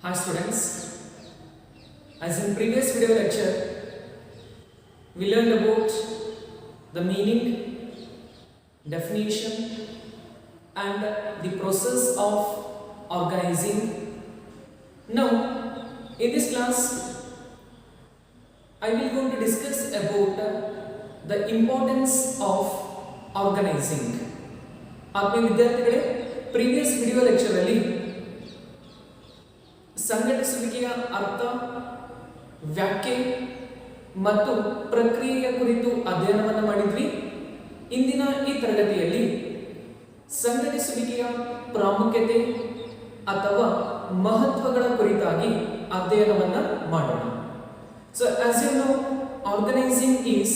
Hi students, as in previous video lecture, we learned about the meaning, definition and the process of organizing. Now, in this class, I will going to discuss about the importance of organizing. आपने विद्यार्थिಗಳೇ previous video lecture ಅಲ್ಲಿ ಸಂಘಟಿಸುವಿಕೆಯ ಅರ್ಥ, ವ್ಯಾಖ್ಯೆ ಮತ್ತು ಪ್ರಕ್ರಿಯೆಯ ಕುರಿತು ಅಧ್ಯಯನವನ್ನು ಮಾಡಿದ್ವಿ. ಇಂದಿನ ಈ ತರಗತಿಯಲ್ಲಿ ಸಂಘಟಿಸುವಿಕೆಯ ಪ್ರಾಮುಖ್ಯತೆ ಅಥವಾ ಮಹತ್ವಗಳ ಕುರಿತಾಗಿ ಅಧ್ಯಯನವನ್ನು ಮಾಡೋಣ. So as you know, organizing is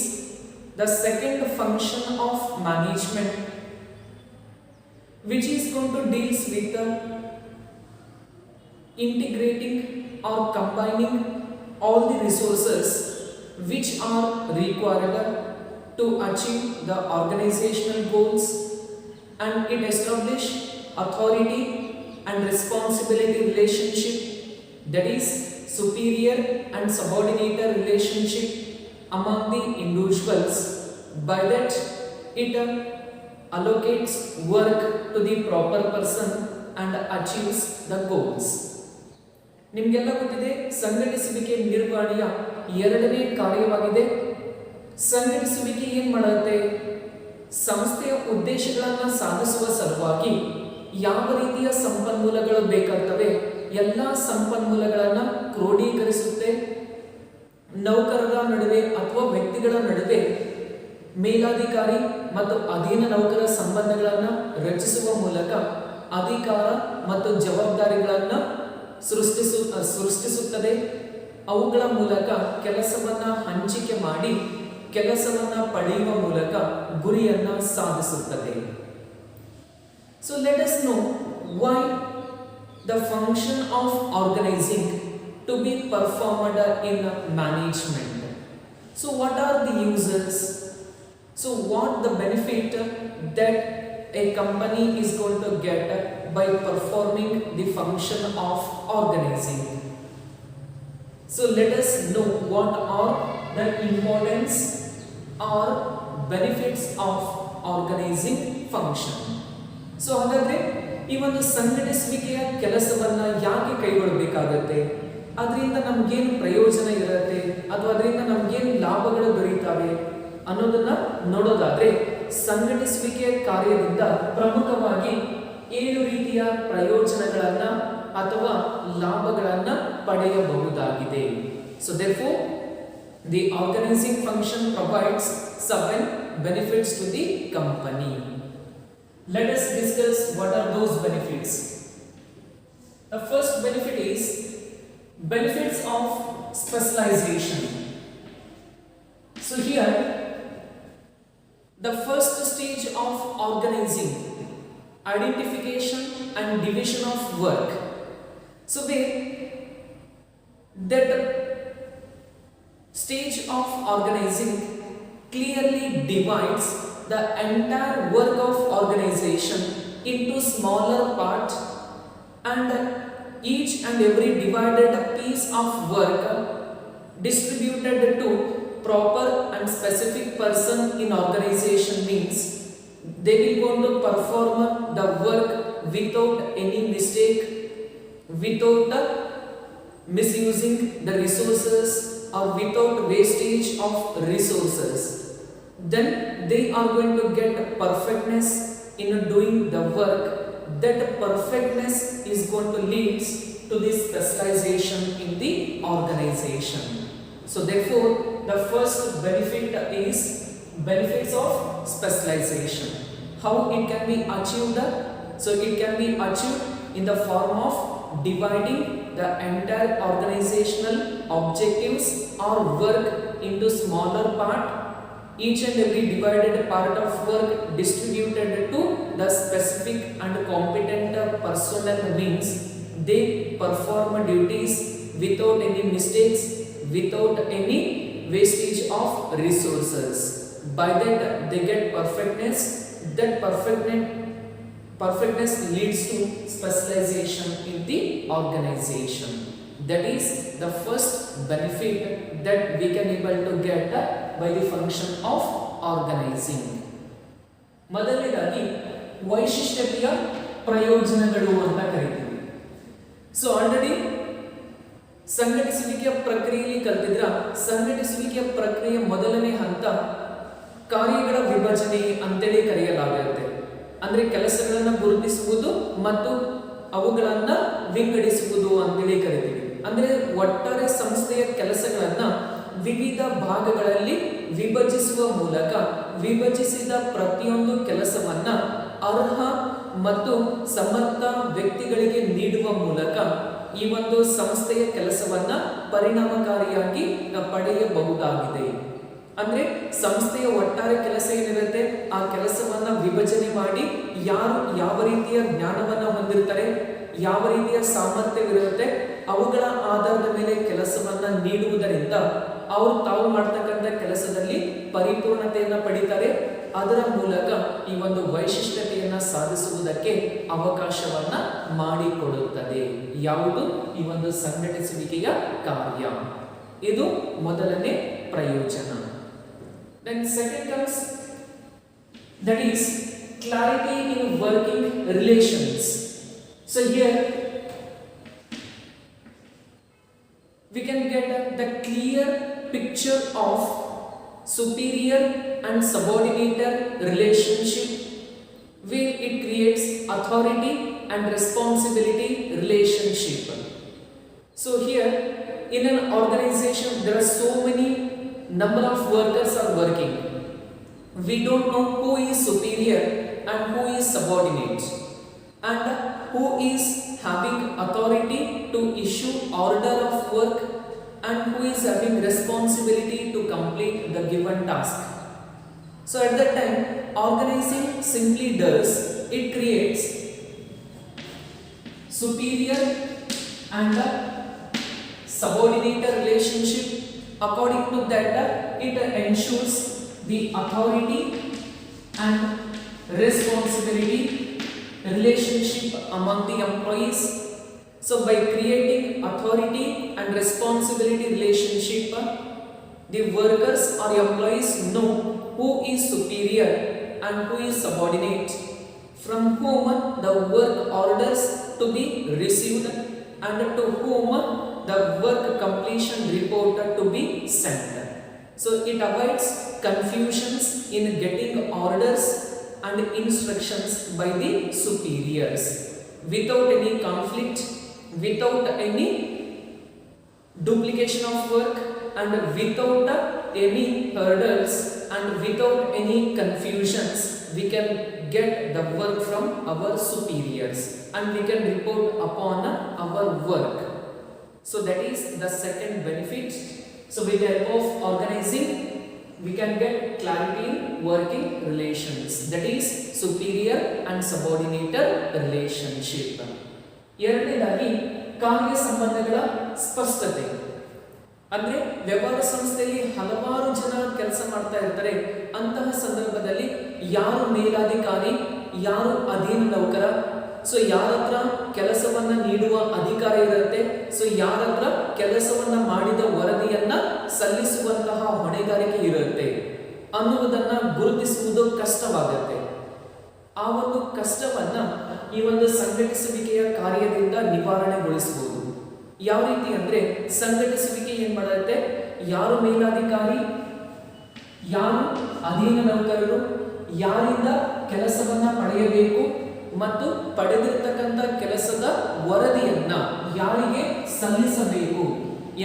the second function of management which is going to deals with the integrating or combining all the resources which are required to achieve the organizational goals, and it establish authority and responsibility relationship, that is superior and subordinate relationship among the individuals. By that it allocates work to the proper person and achieves the goals. ನಿಮಗೆಲ್ಲ ಗೊತ್ತಿದೆ, ಸಂಘಟಿಸುವಿಕೆ ನಿರ್ವಹಣೆಯ ಎರಡನೇ ಕಾರ್ಯವಾಗಿದೆ. ಸಂಘಟಿಸುವಿಕೆ ಏನು ಮಾಡುತ್ತೆ? ಸಂಸ್ಥೆಯ ಉದ್ದೇಶಗಳನ್ನು ಸಾಧಿಸುವ ಸಲುವಾಗಿ ಯಾವ ರೀತಿಯ ಸಂಪನ್ಮೂಲಗಳು ಬೇಕಾಗ್ತವೆ ಎಲ್ಲ ಸಂಪನ್ಮೂಲಗಳನ್ನು ಕ್ರೋಢೀಕರಿಸುತ್ತೆ. ನೌಕರರ ನಡುವೆ ಅಥವಾ ವ್ಯಕ್ತಿಗಳ ನಡುವೆ ಮೇಲಾಧಿಕಾರಿ ಮತ್ತು ಅಧೀನ ನೌಕರ ಸಂಬಂಧಗಳನ್ನು ರಚಿಸುವ ಮೂಲಕ ಅಧಿಕಾರ ಮತ್ತು ಜವಾಬ್ದಾರಿಗಳನ್ನು ಸೃಷ್ಟಿಸುತ್ತದೆ. ಅವುಗಳ ಮೂಲಕ ಕೆಲಸವನ್ನ ಹಂಚಿಕೆ ಮಾಡಿ ಕೆಲಸವನ್ನ ಪಡೆಯುವ ಮೂಲಕ ಗುರಿಯನ್ನ ಸಾಧಿಸುತ್ತದೆ. So let us know why the function of organizing to be performed in management. So what are the uses? So what the benefit that a company is going to get by performing the function of organizing? So let us know what are the importance or benefits of organizing function. So ಹಾಗಾದ್ರೆ ಈ ಒಂದು ಸಂಘಟಿಸುವಿಕೆಯ ಕೆಲಸವನ್ನ ಯಾಕೆ ಕೈಗೊಳ್ಳಬೇಕಾಗುತ್ತೆ, ಅದರಿಂದ ನಮಗೇನು ಪ್ರಯೋಜನ ಇರುತ್ತೆ ಅಥವಾ ಅದರಿಂದ ನಮಗೇನು ಲಾಭಗಳು ದೊರೆಯುತ್ತವೆ ಅನ್ನೋದನ್ನ ನೋಡೋದಾದ್ರೆ, ಸಂಘಟಿಸುವಿಕೆಯ ಕಾರ್ಯದಿಂದ ಪ್ರಮುಖವಾಗಿ 7 ರೀತಿಯ ಪ್ರಯೋಜನಗಳನ್ನ ಅಥವಾ ಲಾಭಗಳನ್ನ ಪಡೆಯಬಹುದಾಗಿದೆ. So therefore the organizing function provides 7 benefits to the company. Let us discuss what are those benefits. The first benefit is benefits of specialization. So here the first stage of organizing, identification and division of work. So that stage of organizing clearly divides the entire work of organization into smaller parts, and each and every divided piece of work distributed to proper and specific person in organization means they will going to perform the work without any mistake, without misusing the resources or without wastage of resources. Then they are going to get perfectness in doing the work. That perfectness is going to lead to this specialization in the organization. So therefore the first benefit is benefits of specialization. How it can be achieved? So it can be achieved in the form of dividing the entire organizational objectives or work into smaller part. Each and every divided part of work distributed to the specific and competent personnel means they perform duties without any mistakes, without any wastage of resources. By that they get perfectness. That perfectness leads to specialization in the organization. That is the first benefit that we can able to get by the function of organizing. ಮೊದಲನೇದಾಗಿ ವೈಶಿಷ್ಟ್ಯತೆಯ ಪ್ರಯೋಜನಗಳು ಅಂತ ಕರೀತೀವಿ. So already ಸಂಘಟಿಸುವಿಕೆಯ ಪ್ರಕ್ರಿಯೆಯಲ್ಲಿ ಕಲಿತಿದ್ರ ಸಂಘಟಿಸುವಿಕೆಯ ಪ್ರಕ್ರಿಯೆಯ ಮೊದಲನೇ ಹಂತ ಕಾರ್ಯಗಳ ವಿಭಜನೆ ಅಂತೇಳಿ ಕರೆಯಲಾಗುತ್ತೆ. ಅಂದ್ರೆ ಕೆಲಸಗಳನ್ನು ಗುರುತಿಸುವುದು ಮತ್ತು ಅವುಗಳನ್ನ ವಿಂಗಡಿಸುವುದು ಅಂತೇಳಿ ಕರಿತೀವಿ. ಅಂದ್ರೆ ಒಟ್ಟಾರೆ ಸಂಸ್ಥೆಯ ಕೆಲಸಗಳನ್ನ ವಿವಿಧ ಭಾಗಗಳಲ್ಲಿ ವಿಭಜಿಸುವ ಮೂಲಕ ವಿಭಜಿಸಿದ ಪ್ರತಿಯೊಂದು ಕೆಲಸವನ್ನ ಅರ್ಹ ಮತ್ತು ಸಮರ್ಥ ವ್ಯಕ್ತಿಗಳಿಗೆ ನೀಡುವ ಮೂಲಕ ಈ ಒಂದು ಸಂಸ್ಥೆಯ ಕೆಲಸವನ್ನ ಪರಿಣಾಮಕಾರಿಯಾಗಿ ಪಡೆಯಬಹುದಾಗಿದೆ. ಅಂದ್ರೆ ಸಂಸ್ಥೆಯ ಒಟ್ಟಾರೆ ಕೆಲಸ ಏನಿರುತ್ತೆ ಆ ಕೆಲಸವನ್ನ ವಿಭಜನೆ ಮಾಡಿ ಯಾರು ಯಾವ ರೀತಿಯ ಜ್ಞಾನವನ್ನ ಹೊಂದಿರ್ತಾರೆ, ಯಾವ ರೀತಿಯ ಸಾಮರ್ಥ್ಯವಿರುತ್ತೆ, ಅವುಗಳ ಆಧಾರದ ಮೇಲೆ ಕೆಲಸವನ್ನ ನೀಡುವುದರಿಂದ ಅವರು ತಾವು ಮಾಡ್ತಕ್ಕಂಥ ಕೆಲಸದಲ್ಲಿ ಪರಿಪೂರ್ಣತೆಯನ್ನ ಪಡಿತಾರೆ. ಅದರ ಮೂಲಕ ಈ ಒಂದು ವೈಶಿಷ್ಟ್ಯತೆಯನ್ನ ಸಾಧಿಸುವುದಕ್ಕೆ ಅವಕಾಶವನ್ನ ಮಾಡಿಕೊಡುತ್ತದೆ. ಯಾವುದು? ಈ ಒಂದು ಸಂಘಟಿಸುವಿಕೆಯ ಕಾರ್ಯ. ಇದು ಮೊದಲನೇ ಪ್ರಯೋಜನ. Then second comes, that is clarity in working relations. So here we can get the clear picture of superior and subordinator relationship, where it creates authority and responsibility relationship. So here in an organization there are so many number of workers are working. We don't know who is superior and who is subordinate, and who is having authority to issue order of work and who is having responsibility to complete the given task. So at that time organizing simply does, it creates superior and subordinate relationship. According to that, it ensures the authority and responsibility relationship among the employees. So by creating authority and responsibility relationship, the workers or employees know who is superior and who is subordinate, from whom the work orders to be received and to whom the work completion report to be sent. So it avoids confusions in getting orders and instructions by the superiors without any conflict, without any duplication of work, and without any hurdles and without any confusions. We can get the work from our superiors and we can report upon our work. So that is the second benefit. So with the help of organizing, we can get clarity in working relations. That is superior and subordinate relationship. ಎರಡನೇದಾಗಿ ಕಾರ್ಯ ಸಂಬಂಧಗಳ ಸ್ಪಷ್ಟತೆ. ಅಂದ್ರೆ ವ್ಯವಹಾರ ಸಂಸ್ಥೆಯಲ್ಲಿ ಹಲವಾರು ಜನ ಕೆಲಸ ಮಾಡ್ತಾ ಇರ್ತಾರೆ. ಅಂತಹ ಸಂದರ್ಭದಲ್ಲಿ ಯಾರು ಮೇಲಾಧಿಕಾರಿ, ಯಾರು ಅಧೀನ ನೌಕರ, ಸೊ ಯಾರತ್ರ ಕೆಲಸವನ್ನ ನೀಡುವ ಅಧಿಕಾರ ಇರುತ್ತೆ, ಸೊ ಯಾರತ್ರ ಕೆಲಸವನ್ನ ಮಾಡಿದ ವರದಿಯನ್ನ ಸಲ್ಲಿಸುವಂತಹ ಹೊಣೆಗಾರಿಕೆ ಇರುತ್ತೆ ಅನ್ನುವುದನ್ನ ಗುರುತಿಸುವುದು ಕಷ್ಟವಾಗುತ್ತೆ. ಆ ಒಂದು ಕಷ್ಟವನ್ನ ಈ ಒಂದು ಸಂಘಟಿಸುವಿಕೆಯ ಕಾರ್ಯದಿಂದ ನಿವಾರಣೆಗೊಳಿಸಬಹುದು. ಯಾವ ರೀತಿ ಅಂದ್ರೆ ಸಂಘಟಿಸುವಿಕೆ ಏನ್ ಮಾಡುತ್ತೆ, ಯಾರು ಮೇಲಾಧಿಕಾರಿ, ಯಾರು ಅಧೀನ ನೌಕರರು, ಯಾರಿಂದ ಕೆಲಸವನ್ನ ಪಡೆಯಬೇಕು ಮತ್ತು ಪಡೆದಿರತಕ್ಕಂಥ ಕೆಲಸದ ವರದಿಯನ್ನ ಯಾರಿಗೆ ಸಲ್ಲಿಸಬೇಕು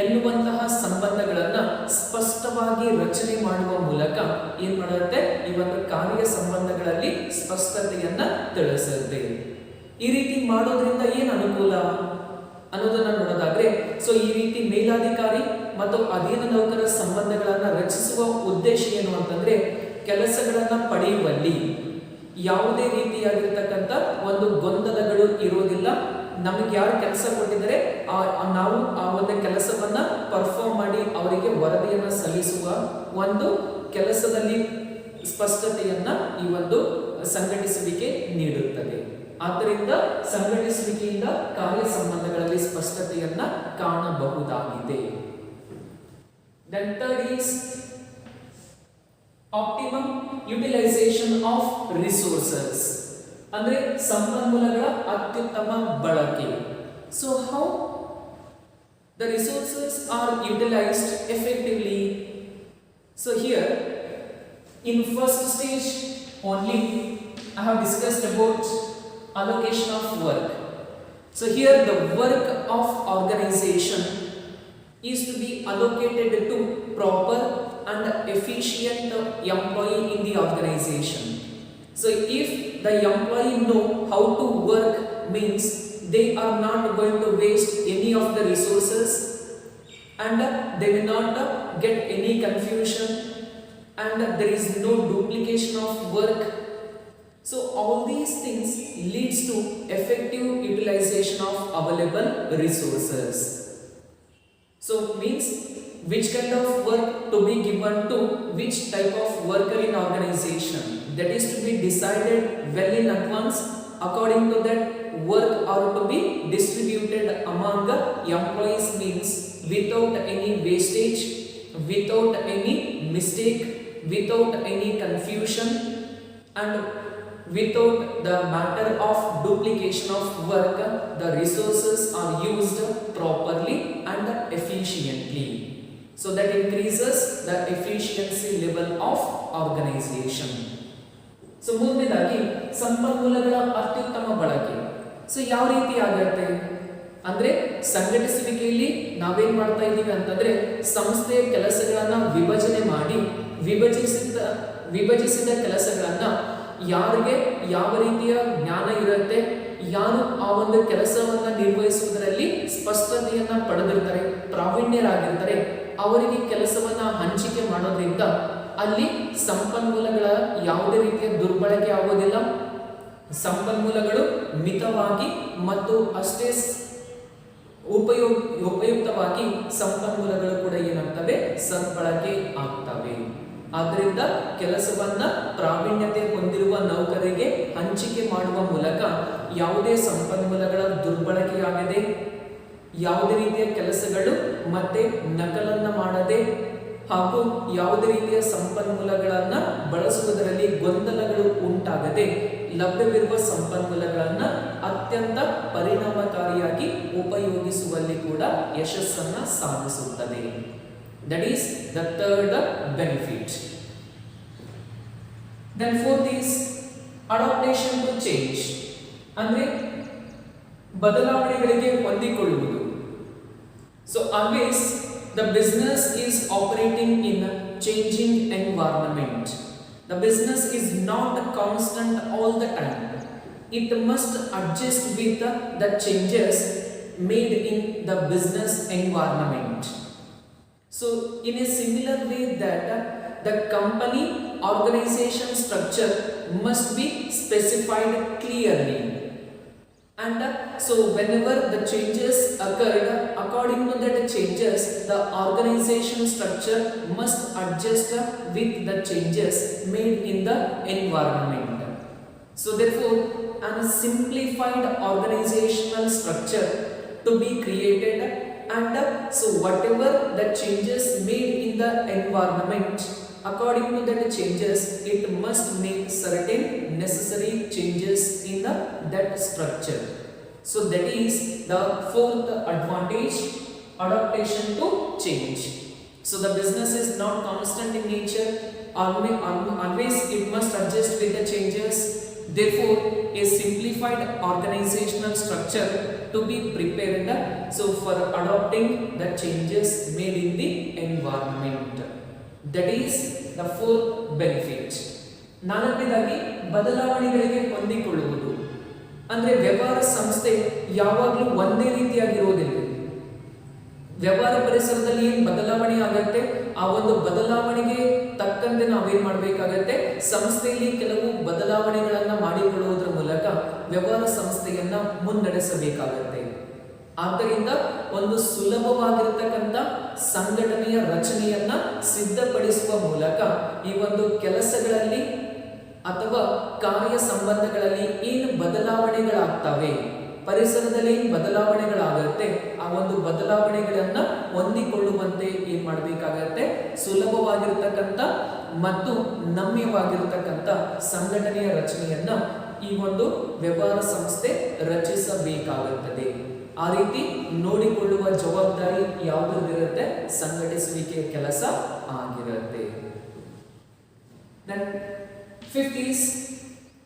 ಎನ್ನುವಂತಹ ಸಂಬಂಧಗಳನ್ನ ಸ್ಪಷ್ಟವಾಗಿ ರಚನೆ ಮಾಡುವ ಮೂಲಕ ಏನ್ ಮಾಡುತ್ತೆ, ಈ ಒಂದು ಕಾರ್ಯ ಸಂಬಂಧಗಳಲ್ಲಿ ಸ್ಪಷ್ಟತೆಯನ್ನ ತಿಳಿಸುತ್ತೆ. ಈ ರೀತಿ ಮಾಡೋದ್ರಿಂದ ಏನು ಅನುಕೂಲ ಅನ್ನೋದನ್ನ ನೋಡೋದಾದ್ರೆ, ಸೊ ಈ ರೀತಿ ಮೇಲಾಧಿಕಾರಿ ಮತ್ತು ಅಧೀನ ನೌಕರ ಸಂಬಂಧಗಳನ್ನ ರಚಿಸುವ ಉದ್ದೇಶ ಏನು ಅಂತಂದ್ರೆ, ಕೆಲಸಗಳನ್ನ ಪಡೆಯುವಲ್ಲಿ ಯಾವುದೇ ರೀತಿಯಾಗಿರ್ತಕ್ಕಂಥ ಒಂದು ಗೊಂದಲಗಳು ಇರೋದಿಲ್ಲ. ನಮಗೆ ಯಾರು ಕೆಲಸ ಕೊಟ್ಟಿದ್ದಾರೆ ನಾವು ಆ ಒಂದು ಕೆಲಸವನ್ನ ಪರ್ಫಾರ್ಮ್ ಮಾಡಿ ಅವರಿಗೆ ವರದಿಯನ್ನ ಸಲ್ಲಿಸುವ ಒಂದು ಕೆಲಸದಲ್ಲಿ ಸ್ಪಷ್ಟತೆಯನ್ನ ಈ ಒಂದು ಸಂಘಟಿಸುವಿಕೆ ನೀಡುತ್ತದೆ. ಆದ್ದರಿಂದ ಸಂಘಟಿಸುವಿಕೆಯಿಂದ ಕಾರ್ಯ ಸಂಬಂಧಗಳಲ್ಲಿ ಸ್ಪಷ್ಟತೆಯನ್ನ ಕಾಣಬಹುದಾಗಿದೆ. Then third is optimum utilization of resources. ಅಂದ್ರೆ ಸಂಪನ್ಮೂಲಗಳ ಅತ್ಯುತ್ತಮ ಬಳಕೆ. So how the resources are utilized effectively? So here in first stage only I have discussed about allocation of work. So here the work of organization is to be allocated to proper and efficient employee in the organization. So if the employee know how to work, means they are not going to waste any of the resources, and they will not get any confusion, and there is no duplication of work. So all these things leads to effective utilization of available resources. So means which kind of work to be given to which type of worker in organization, that is to be decided well in advance. According to that, work are to be distributed among the employees, means without any wastage, without any mistake, without any confusion, and without the matter of duplication of work. The resources are used properly and efficiently, so that increases the efficiency level of organization. So ಮುಂದಿನದಾಗಿ ಸಂಪನ್ಮೂಲಗಳ ಅತ್ಯುತ್ತಮ ಬಳಕೆ. So ಯಾವ ರೀತಿ ಆಗುತ್ತೆ ಅಂದ್ರೆ ಸಂಘಟಿಸುವಿಕೆಯಲ್ಲಿ ನಾವೇನ್ ಮಾಡ್ತಾ ಇದ್ದೀವಿ ಅಂತಂದ್ರೆ ಸಂಸ್ಥೆಯ ಕೆಲಸಗಳನ್ನ ವಿಭಜನೆ ಮಾಡಿ ವಿಭಜಿಸಿದ ಕೆಲಸಗಳನ್ನ ಯಾರಿಗೆ ಯಾವ ರೀತಿಯ ಜ್ಞಾನ ಇರುತ್ತೆ, ಯಾರು ಆ ಒಂದು ಕೆಲಸವನ್ನ ನಿರ್ವಹಿಸುವುದರಲ್ಲಿ ಸ್ಪಷ್ಟತೆಯನ್ನ ಪಡೆದಿರ್ತಾರೆ, ಪ್ರಾವೀಣ್ಯರಾಗಿರ್ತಾರೆ, ಅವರಿಗೆ ಕೆಲಸವನ್ನ ಹಂಚಿಕೆ ಮಾಡೋದ್ರಿಂದ ಅಲ್ಲಿ ಸಂಪನ್ಮೂಲಗಳ ಯಾವುದೇ ರೀತಿಯ ದುರ್ಬಳಕೆ ಆಗೋದಿಲ್ಲ. ಸಂಪನ್ಮೂಲಗಳು ಮಿತವಾಗಿ ಮತ್ತು ಅಷ್ಟೇ ಉಪಯುಕ್ತವಾಗಿ ಸಂಪನ್ಮೂಲಗಳು ಕೂಡ ಏನಾಗ್ತವೆ, ಸದ್ಬಳಕೆ ಆಗ್ತವೆ. ಆದ್ದರಿಂದ ಕೆಲಸವನ್ನ ಪ್ರಾವೀಣ್ಯತೆ ಹೊಂದಿರುವ ನೌಕರರಿಗೆ ಹಂಚಿಕೆ ಮಾಡುವ ಮೂಲಕ ಯಾವುದೇ ಸಂಪನ್ಮೂಲಗಳ ದುರ್ಬಳಕೆಯಾಗದೆ, ಯಾವುದೇ ರೀತಿಯ ಕೆಲಸಗಳು ಮತ್ತೆ ನಕಲನ್ನ ಮಾಡದೆ, ಹಾಗೂ ಯಾವುದೇ ರೀತಿಯ ಸಂಪನ್ಮೂಲಗಳನ್ನ ಬಳಸುವುದರಲ್ಲಿ ಗೊಂದಲಗಳು ಉಂಟಾಗದೆ ಲಭ್ಯವಿರುವ ಸಂಪನ್ಮೂಲಗಳನ್ನ ಅತ್ಯಂತ ಪರಿಣಾಮಕಾರಿಯಾಗಿ ಉಪಯೋಗಿಸುವಲ್ಲಿ ಕೂಡ ಯಶಸ್ಸನ್ನ ಸಾಧಿಸುತ್ತದೆ. That is the third benefit. Then fourth is adaptation to change. ಅಂದ್ರೆ ಬದಲಾವಣೆಗಳಿಗೆ ಹೊಂದಿಕೊಳ್ಳುವುದು. So always the business is operating in a changing environment. The business is not constant all the time. It must adjust with the changes made in the business environment. So in a similar way that the company organization structure must be specified clearly, and so whenever the changes occurred, according to that changes the organization structure must adjust with the changes made in the environment. So therefore a simplified organizational structure to be created, and so whatever the changes made in the environment, according to that changes it must make certain necessary changes in that structure. So that is the fourth advantage, adaptation to change. So the business is not constant in nature, always it must adjust with the changes. Therefore a simplified organizational structure to be prepared, so for adopting the changes made in the environment. That is the fourth benefit. ನಾಲ್ಕನೇದಾಗಿ ಬದಲಾವಣೆಗಳಿಗೆ ಹೊಂದಿಕೊಳ್ಳುವುದು. ಅಂದ್ರೆ ವ್ಯವಹಾರ ಸಂಸ್ಥೆ ಯಾವಾಗಲೂ ಒಂದೇ ರೀತಿಯಾಗಿರುವುದಿಲ್ಲ. ವ್ಯವಹಾರ ಪರಿಸರದಲ್ಲಿ ಏನು ಬದಲಾವಣೆ ಆಗುತ್ತೆ, ಆ ಒಂದು ಬದಲಾವಣೆಗೆ ತಕ್ಕಂತೆ ನಾವೇನ್ ಮಾಡಬೇಕಾಗತ್ತೆ, ಸಂಸ್ಥೆಯಲ್ಲಿ ಕೆಲವು ಬದಲಾವಣೆಗಳನ್ನ ಮಾಡಿಕೊಳ್ಳುವುದರ ಮೂಲಕ ವ್ಯವಹಾರ ಸಂಸ್ಥೆಯನ್ನ ಮುನ್ನಡೆಸಬೇಕಾಗತ್ತೆ. ಆದ್ದರಿಂದ ಒಂದು ಸುಲಭವಾಗಿರತಕ್ಕಂಥ ಸಂಘಟನೆಯ ರಚನೆಯನ್ನ ಸಿದ್ಧಪಡಿಸುವ ಮೂಲಕ ಈ ಒಂದು ಕೆಲಸಗಳಲ್ಲಿ ಅಥವಾ ಕಾರ್ಯ ಸಂಬಂಧಗಳಲ್ಲಿ ಏನು ಬದಲಾವಣೆಗಳಾಗ್ತವೆ, ಪರಿಸರದಲ್ಲಿ ಏನು ಬದಲಾವಣೆಗಳಾಗುತ್ತೆ, ಆ ಒಂದು ಬದಲಾವಣೆಗಳನ್ನ ಹೊಂದಿಕೊಳ್ಳುವಂತೆ ಏನ್ ಮಾಡಬೇಕಾಗತ್ತೆ, ಸುಲಭವಾಗಿರ್ತಕ್ಕಂಥ ಮತ್ತು ನಮ್ಯವಾಗಿರ್ತಕ್ಕಂಥ ಸಂಘಟನೆಯ ರಚನೆಯನ್ನ ಈ ಒಂದು ವ್ಯವಹಾರ ಸಂಸ್ಥೆ ರಚಿಸಬೇಕಾಗುತ್ತದೆ. ಆ ರೀತಿ ನೋಡಿಕೊಳ್ಳುವ ಜವಾಬ್ದಾರಿ ಯಾವುದಿರುತ್ತೆ, ಸಂಘಟಿಸುವಿಕೆಯ ಕೆಲಸ ಆಗಿರುತ್ತೆ. Then fifth is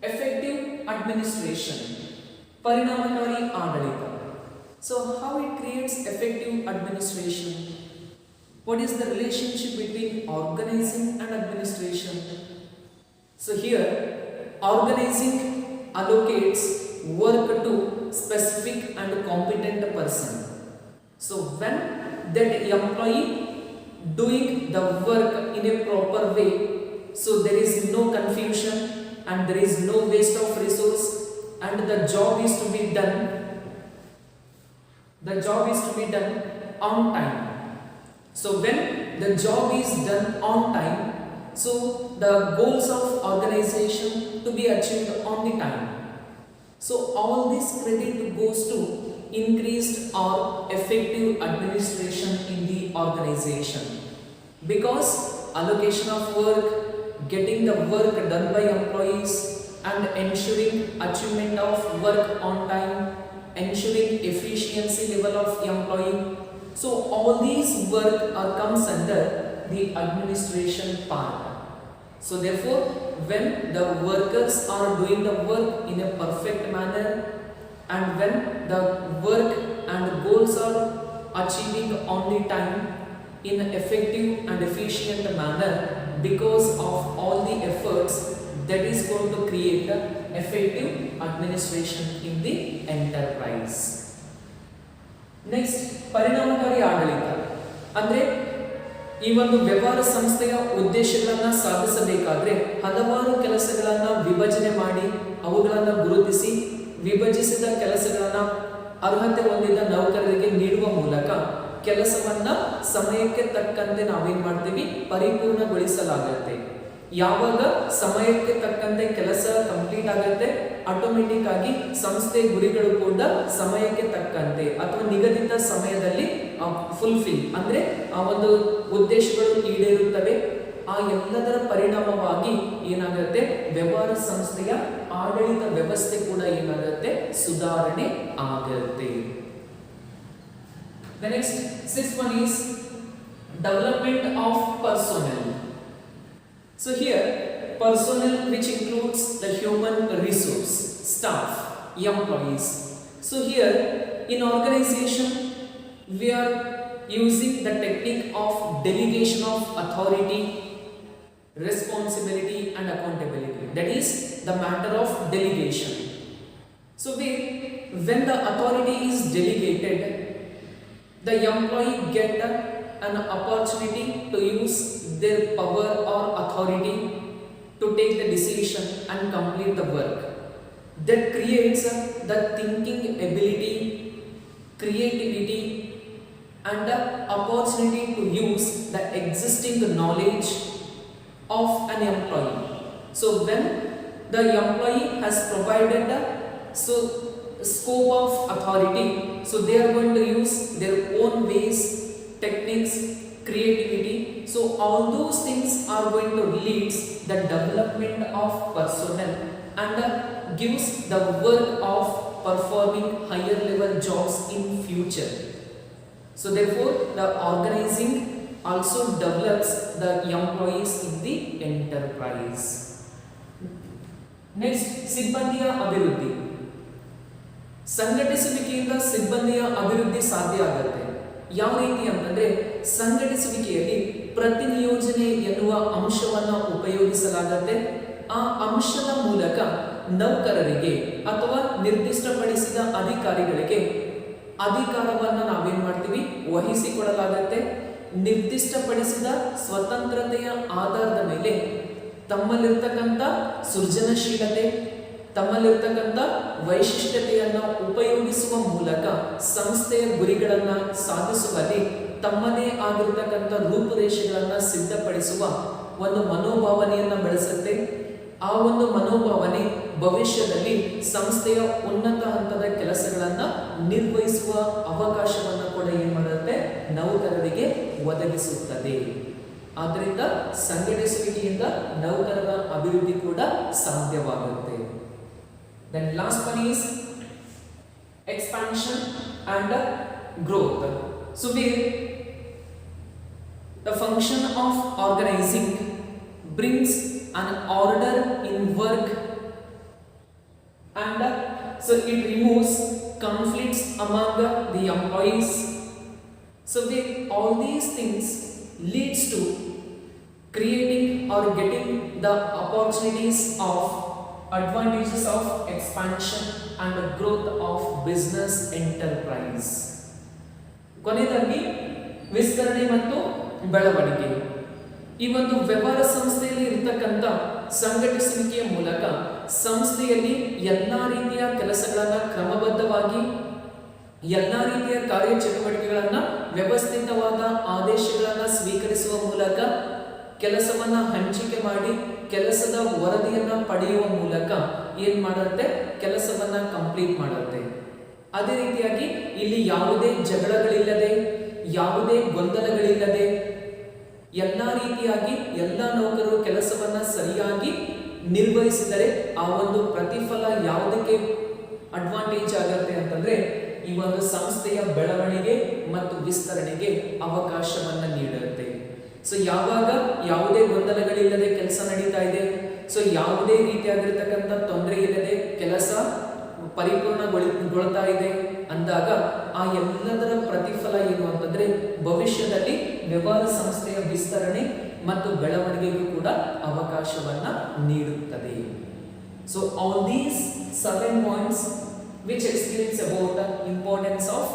effective administration, ಪರಿಣಾಮಕಾರಿ ಆಡಳಿತ. So how it creates effective administration? What is the relationship between organizing and administration? So here organizing allocates work to specific and competent person. So when that employee doing the work in a proper way, so there is no confusion and there is no waste of resource, and the job is to be done on time. So when the job is done on time, so the goals of organization to be achieved on the time. So all this credit goes to increased or effective administration in the organization, because allocation of work, getting the work done by employees, and ensuring achievement of work on time, ensuring efficiency level of employee. So all these work comes under the administration part. So therefore, when the workers are doing the work in a perfect manner, and when the work and goals are achieving on the time in an effective and efficient manner, because of all the efforts, that is going to create the effective administration in the enterprise. Next, ಪರಿಣಾಮಕಾರಿ ಆಡಳಿತ ಅಂದ್ರೆ ಈ ಒಂದು ವ್ಯವಹಾರ ಸಂಸ್ಥೆಯ ಉದ್ದೇಶಗಳನ್ನು ಸಾಧಿಸಬೇಕಾದ್ರೆ ಹಲವಾರು ಕೆಲಸಗಳನ್ನು ವಿಭಜನೆ ಮಾಡಿ ಅವುಗಳನ್ನು ಗುರುತಿಸಿ ವಿಭಜಿಸಿದ ಕೆಲಸಗಳನ್ನು ಅರ್ಹತೆ ಹೊಂದಿದ ನೌಕರರಿಗೆ ನೀಡುವ ಮೂಲಕ ಕೆಲಸವನ್ನ ಸಮಯಕ್ಕೆ ತಕ್ಕಂತೆ ನಾವೇನ್ ಮಾಡ್ತೀವಿ, ಪರಿಪೂರ್ಣಗೊಳಿಸಲಾಗುತ್ತೆ. ಯಾವಾಗ ಸಮಯಕ್ಕೆ ತಕ್ಕಂತೆ ಕೆಲಸ ಕಂಪ್ಲೀಟ್ ಆಗುತ್ತೆ, ಆಟೋಮೆಟಿಕ್ ಆಗಿ ಸಂಸ್ಥೆ ಗುರಿಗಳು ಕೂಡ ಸಮಯಕ್ಕೆ ತಕ್ಕಂತೆ ಅಥವಾ ನಿಗದಿತ ಸಮಯದಲ್ಲಿ ಫುಲ್ಫಿಲ್ ಅಂದ್ರೆ ಆ ಒಂದು ಉದ್ದೇಶಗಳು ಈಡೇರುತ್ತವೆ. ಆ ಎಲ್ಲದರ ಪರಿಣಾಮವಾಗಿ ಏನಾಗುತ್ತೆ, ವ್ಯವಹಾರ ಸಂಸ್ಥೆಯ ಆಡಳಿತ ವ್ಯವಸ್ಥೆ ಕೂಡ ಏನಾಗುತ್ತೆ, ಸುಧಾರಣೆ ಆಗುತ್ತೆ. The next sixth one is development of personnel. So here personnel, which includes the human resource, staff, employees. So here in organization we are using the technique of delegation of authority, responsibility and accountability. That is the matter of delegation. So when the authority is delegated, the employee get an opportunity to use their power or authority to take the decision and complete the work. That creates the thinking ability, creativity and the opportunity to use the existing knowledge of an employee. So when the employee has provided the scope of authority, so they are going to use their own ways, techniques, creativity. So all those things are going to lead the development of personnel and gives the work of performing higher level jobs in future. So therefore the organizing also develops the employees in the enterprise. Next, ಸಿಬ್ಬಂದಿಯ ಅಭಿವೃದ್ಧಿ. ಸಂಘಟಿಸುವಿಕೆಯಿಂದ ಸಿಬ್ಬಂದಿಯ ಅಭಿವೃದ್ಧಿ ಸಾಧ್ಯ ಆಗುತ್ತೆ. ಯಾವ ರೀತಿ ಅಂತಂದ್ರೆ, ಸಂಘಟಿಸುವಿಕೆಯಲ್ಲಿ ಪ್ರತಿನಿಯೋಜನೆ ಎನ್ನುವ ಅಂಶವನ್ನು ಉಪಯೋಗಿಸಲಾಗುತ್ತೆ. ಆ ಅಂಶದ ಮೂಲಕ ನೌಕರರಿಗೆ ಅಥವಾ ನಿರ್ದಿಷ್ಟಪಡಿಸಿದ ಅಧಿಕಾರಿಗಳಿಗೆ ಅಧಿಕಾರವನ್ನು ನಾವೇನ್ ಮಾಡ್ತೀವಿ, ವಹಿಸಿಕೊಡಲಾಗುತ್ತೆ. ನಿರ್ದಿಷ್ಟಪಡಿಸಿದ ಸ್ವತಂತ್ರತೆಯ ಆಧಾರದ ಮೇಲೆ ತಮ್ಮಲ್ಲಿರ್ತಕ್ಕಂಥ ಸೃಜನಶೀಲತೆ, ತಮ್ಮಲ್ಲಿರ್ತಕ್ಕಂಥ ವೈಶಿಷ್ಟ್ಯತೆಯನ್ನು ಉಪಯೋಗಿಸುವ ಮೂಲಕ ಸಂಸ್ಥೆಯ ಗುರಿಗಳನ್ನು ಸಾಧಿಸುವಲ್ಲಿ ತಮ್ಮದೇ ಆಗಿರ್ತಕ್ಕಂಥ ರೂಪುರೇಷೆಗಳನ್ನು ಸಿದ್ಧಪಡಿಸುವ ಒಂದು ಮನೋಭಾವನೆಯನ್ನು ಬೆಳೆಸುತ್ತೆ. ಆ ಒಂದು ಮನೋಭಾವನೆ ಭವಿಷ್ಯದಲ್ಲಿ ಸಂಸ್ಥೆಯ ಉನ್ನತ ಹಂತದ ಕೆಲಸಗಳನ್ನು ನಿರ್ವಹಿಸುವ ಅವಕಾಶವನ್ನು ಕೂಡ ಏನು ಮಾಡುತ್ತೆ, ನೌಕರರಿಗೆ ಒದಗಿಸುತ್ತದೆ. ಆದ್ದರಿಂದ ಸಂಘಟಿಸುವಿಕೆಯಿಂದ ನೌಕರರ ಅಭಿವೃದ್ಧಿ ಕೂಡ ಸಾಧ್ಯವಾಗುತ್ತೆ. Then last one is expansion and growth. So where the function of organizing brings an order in work and so it removes conflicts among the employees. So where all these things leads to creating or getting the opportunities of advantages of expansion and the growth of business enterprise. ಕೊನೆಯದಾಗಿ ವಿಸ್ತರಣೆ ಮತ್ತು ಬೆಳವಣಿಗೆ. ಈ ಒಂದು ವ್ಯವಹಾರ ಸಂಸ್ಥೆಯಲ್ಲಿ ಇರತಕ್ಕಂಥ ಸಂಘಟಿಸುವಿಕೆಯ ಮೂಲಕ ಸಂಸ್ಥೆಯಲ್ಲಿ ಎಲ್ಲಾ ರೀತಿಯ ಕೆಲಸಗಳನ್ನು ಕ್ರಮಬದ್ಧವಾಗಿ, ಎಲ್ಲಾ ರೀತಿಯ ಕಾರ್ಯಚಟುವಟಿಕೆಗಳನ್ನು ವ್ಯವಸ್ಥಿತವಾದ ಆದೇಶಗಳನ್ನು ಸ್ವೀಕರಿಸುವ ಮೂಲಕ, ಕೆಲಸವನ್ನ ಹಂಚಿಕೆ ಮಾಡಿ ಕೆಲಸದ ವರದಿಯನ್ನ ಪಡೆಯುವ ಮೂಲಕ ಏನ್ ಮಾಡುತ್ತೆ, ಕೆಲಸವನ್ನ ಕಂಪ್ಲೀಟ್ ಮಾಡುತ್ತೆ. ಅದೇ ರೀತಿಯಾಗಿ ಇಲ್ಲಿ ಯಾವುದೇ ಜಗಳಗಳಿಲ್ಲದೆ, ಯಾವುದೇ ಗೊಂದಲಗಳಿಲ್ಲದೆ ಎಲ್ಲ ರೀತಿಯಾಗಿ ಎಲ್ಲ ನೌಕರರು ಕೆಲಸವನ್ನ ಸರಿಯಾಗಿ ನಿರ್ವಹಿಸಿದರೆ ಆ ಒಂದು ಪ್ರತಿಫಲ ಯಾವುದಕ್ಕೆ ಅಡ್ವಾಂಟೇಜ್ ಆಗುತ್ತೆ ಅಂತಂದ್ರೆ ಈ ಒಂದು ಸಂಸ್ಥೆಯ ಬೆಳವಣಿಗೆ ಮತ್ತು ವಿಸ್ತರಣೆಗೆ ಅವಕಾಶವನ್ನ ನೀಡುತ್ತೆ. ಸೊ ಯಾವಾಗ ಯಾವುದೇ ಗೊಂದಲಗಳಿಲ್ಲದೆ ಕೆಲಸ ನಡೀತಾ ಇದೆ, ಸೊ ಯಾವುದೇ ರೀತಿಯಾಗಿರ್ತಕ್ಕಂಥ ತೊಂದರೆ ಇಲ್ಲದೆ ಕೆಲಸ ಪರಿಪೂರ್ಣಗೊಳ್ತಾ ಇದೆ ಅಂದಾಗ ಆ ಎಲ್ಲದರ ಪ್ರತಿಫಲ ಏನು ಅಂತಂದ್ರೆ ಭವಿಷ್ಯದಲ್ಲಿ ವ್ಯವಹಾರ ಸಂಸ್ಥೆಯ ವಿಸ್ತರಣೆ ಮತ್ತು ಬೆಳವಣಿಗೆಗೂ ಕೂಡ ಅವಕಾಶವನ್ನ ನೀಡುತ್ತದೆ. So all these 7 points which explains about the importance of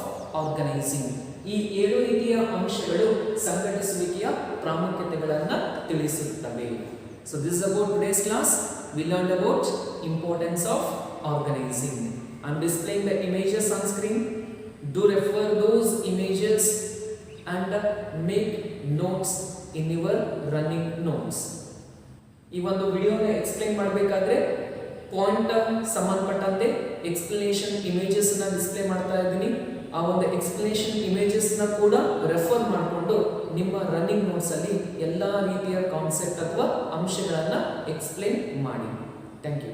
organizing. ಈ 7 ರೀತಿಯ ಅಂಶಗಳು ಸಂಘಟಿಸುವಿಕೆಯ ಪ್ರಾಮುಖ್ಯತೆಗಳನ್ನು ತಿಳಿಸುತ್ತವೆ. So this is about today's class. We learned about importance of organizing. I am displaying the images on screen. Do refer those images and make notes in your running notes. ಈ ಒಂದು ವಿಡಿಯೋನ explain ಮಾಡಬೇಕಾದ್ರೆ point ಸಂಬಂಧಪಟ್ಟಂತೆ explanation images ನ display ಮಾಡ್ತಾ ಇದ್ದೀನಿ. ಆ ಒಂದು ಎಕ್ಸ್ಪ್ಲನೇಷನ್ ಇಮೇಜಸ್ ನ ಕೂಡ ರೆಫರ್ ಮಾಡಿಕೊಂಡು ನಿಮ್ಮ ರನ್ನಿಂಗ್ ನೋಟ್ಸ್ ಅಲ್ಲಿ ಎಲ್ಲಾ ರೀತಿಯ ಕಾನ್ಸೆಪ್ಟ್ ಅಥವಾ ಅಂಶಗಳನ್ನ ಎಕ್ಸ್ಪ್ಲೈನ್ ಮಾಡಿ. Thank you.